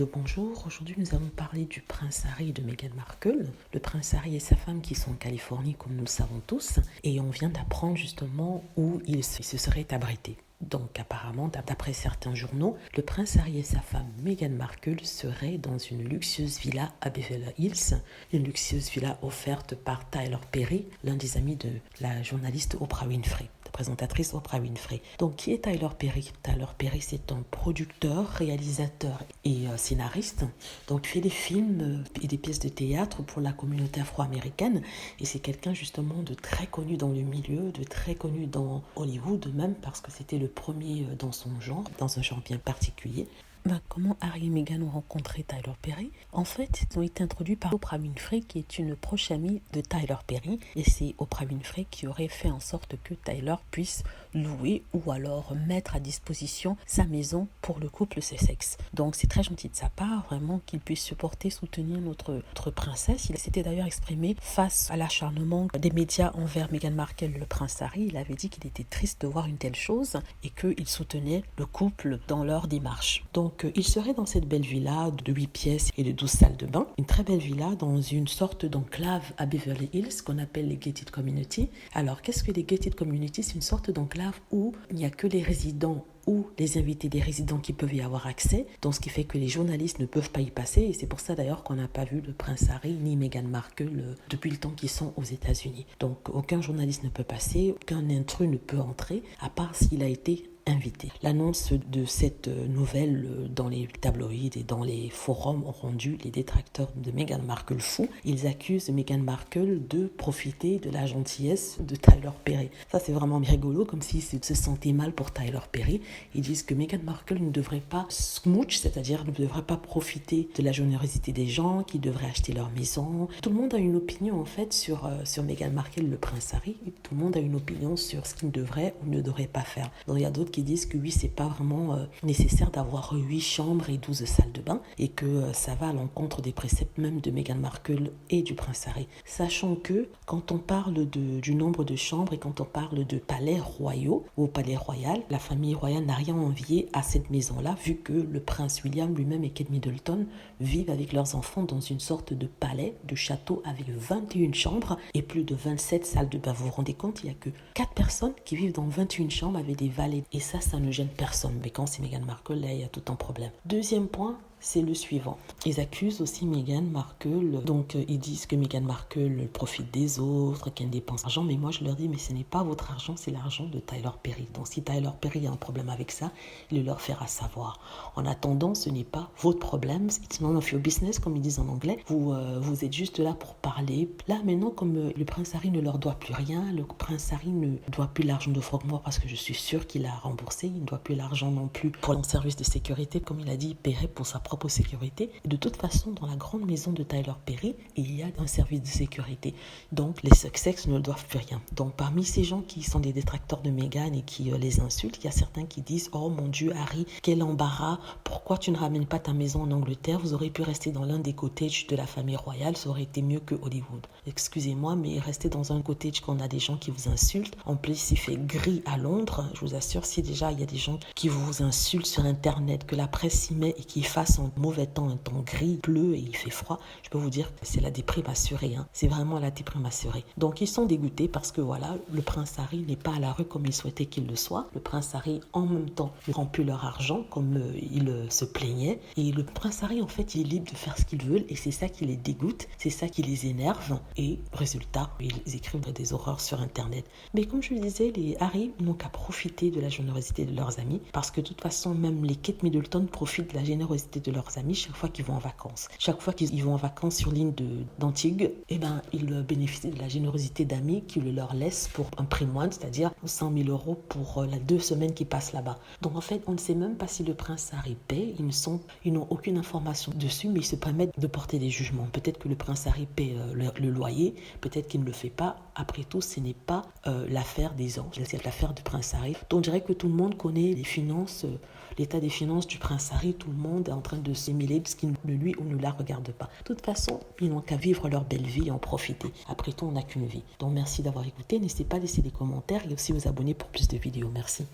Bonjour, aujourd'hui nous allons parler du prince Harry et de Meghan Markle. Le prince Harry et sa femme qui sont en Californie comme nous le savons tous et on vient d'apprendre justement où ils se seraient abrités. Donc apparemment, d'après certains journaux, le prince Harry et sa femme Meghan Markle seraient dans une luxueuse villa à Beverly Hills, une luxueuse villa offerte par Tyler Perry, l'un des amis de la journaliste Oprah Winfrey, la présentatrice Oprah Winfrey. Donc qui est Tyler Perry? Tyler Perry, c'est un producteur, réalisateur et scénariste. Donc il fait des films et des pièces de théâtre pour la communauté afro-américaine et c'est quelqu'un justement de très connu dans le milieu, de très connu dans Hollywood même parce que c'était le premier dans son genre, dans un genre bien particulier. Comment Harry et Meghan ont rencontré Tyler Perry? En fait, ils ont été introduits par Oprah Winfrey, qui est une proche amie de Tyler Perry. Et c'est Oprah Winfrey qui aurait fait en sorte que Tyler puisse louer ou alors mettre à disposition sa maison pour le couple Sussex. Donc c'est très gentil de sa part, vraiment, qu'il puisse supporter, soutenir notre princesse. Il s'était d'ailleurs exprimé face à l'acharnement des médias envers Meghan Markle et le prince Harry. Il avait dit qu'il était triste de voir une telle chose et qu'il soutenait le couple dans leur démarche. Donc il serait dans cette belle villa de 8 pièces et de 12 salles de bain. Une très belle villa dans une sorte d'enclave à Beverly Hills qu'on appelle les Gated Community. Alors, qu'est-ce que les Gated Community? C'est une sorte d'enclave où il n'y a que les résidents ou les invités des résidents qui peuvent y avoir accès, donc ce qui fait que les journalistes ne peuvent pas y passer et c'est pour ça d'ailleurs qu'on n'a pas vu le prince Harry ni Meghan Markle depuis le temps qu'ils sont aux États-Unis. Donc aucun journaliste ne peut passer, aucun intrus ne peut entrer à part s'il a été invité. L'annonce de cette nouvelle dans les tabloïds et dans les forums ont rendu les détracteurs de Meghan Markle fous. Ils accusent Meghan Markle de profiter de la gentillesse de Tyler Perry. Ça c'est vraiment rigolo, comme s'ils se sentaient mal pour Tyler Perry. Ils disent que Meghan Markle ne devrait pas smooch, c'est-à-dire ne devrait pas profiter de la générosité des gens, qu'ils devraient acheter leur maison. Tout le monde a une opinion en fait sur Meghan Markle, le prince Harry. Tout le monde a une opinion sur ce qu'il devrait ou ne devrait pas faire. Donc il y a d'autres qui disent que oui, c'est pas vraiment nécessaire d'avoir 8 chambres et 12 salles de bain et que ça va à l'encontre des préceptes même de Meghan Markle et du prince Harry. Sachant que quand on parle du nombre de chambres et quand on parle de palais royaux ou palais royal, la famille royale n'a rien envié à cette maison-là vu que le prince William lui-même et Kate Middleton vivent avec leurs enfants dans une sorte de palais, de château avec 21 chambres et plus de 27 salles de bain. Vous vous rendez compte, il n'y a que 4 personnes qui vivent dans 21 chambres avec des valets. Et ça ne gêne personne. Mais quand c'est Meghan Markle, là, il y a tout un problème. Deuxième point, c'est le suivant. Ils accusent aussi Meghan Markle, donc ils disent que Meghan Markle profite des autres, qu'elle dépense l'argent, mais moi je leur dis, mais ce n'est pas votre argent, c'est l'argent de Tyler Perry. Donc si Tyler Perry a un problème avec ça, il leur fera savoir. En attendant, ce n'est pas votre problème, it's none of your business, comme ils disent en anglais. Vous êtes juste là pour parler. Là, maintenant, comme le prince Harry ne leur doit plus rien, le prince Harry ne doit plus l'argent de Frogmore parce que je suis sûre qu'il a remboursé, il ne doit plus l'argent non plus pour le service de sécurité, comme il a dit, il paierait pour sa propre sécurité. Et de toute façon, dans la grande maison de Tyler Perry, il y a un service de sécurité. Donc, les Sussex ne doivent plus rien. Donc, parmi ces gens qui sont des détracteurs de Meghan et qui les insultent, il y a certains qui disent « Oh mon Dieu, Harry, quel embarras! Pourquoi tu ne ramènes pas ta maison en Angleterre? Vous auriez pu rester dans l'un des cottages de la famille royale, ça aurait été mieux que Hollywood. Excusez-moi, mais rester dans un cottage quand on a des gens qui vous insultent. En plus, il fait gris à Londres. Je vous assure, si déjà il y a des gens qui vous insultent sur Internet, que la presse s'y met et qu'il fasse un mauvais temps, un temps gris, bleu et il fait froid, je peux vous dire que c'est la déprime assurée. C'est vraiment la déprime assurée. Donc ils sont dégoûtés parce que voilà, le prince Harry n'est pas à la rue comme ils souhaitaient qu'il le soit. Le prince Harry, en même temps, ne rend plus leur argent comme il se plaignait. Et le prince Harry, en fait, il est libre de faire ce qu'il veut et c'est ça qui les dégoûte, c'est ça qui les énerve. Et résultat, ils écrivent des horreurs sur Internet. Mais comme je le disais, les Harry n'ont qu'à profiter de la générosité de leurs amis parce que de toute façon, même les Kate Middleton profitent de la générosité de leurs amis chaque fois qu'ils vont en vacances. Chaque fois qu'ils vont en vacances sur l'île d'Antigua, ils bénéficient de la générosité d'amis qui le leur laissent pour un prix moindre, c'est-à-dire 100 000 € pour les 2 semaines qu'ils passent là-bas. Donc en fait, on ne sait même pas si le prince Harry paie. Ils n'ont aucune information dessus, mais ils se permettent de porter des jugements. Peut-être que le prince Harry paie le loyer, peut-être qu'il ne le fait pas. Après tout, ce n'est pas l'affaire des anges, c'est l'affaire du prince Harry. Donc je dirais que tout le monde connaît les finances, l'état des finances du prince Harry. Tout le monde est en train de s'émêler parce qu'il ne lui ou ne la regarde pas. De toute façon, ils n'ont qu'à vivre leur belle vie et en profiter. Après tout, on n'a qu'une vie. Donc merci d'avoir écouté. N'hésitez pas à laisser des commentaires et aussi vous abonner pour plus de vidéos. Merci.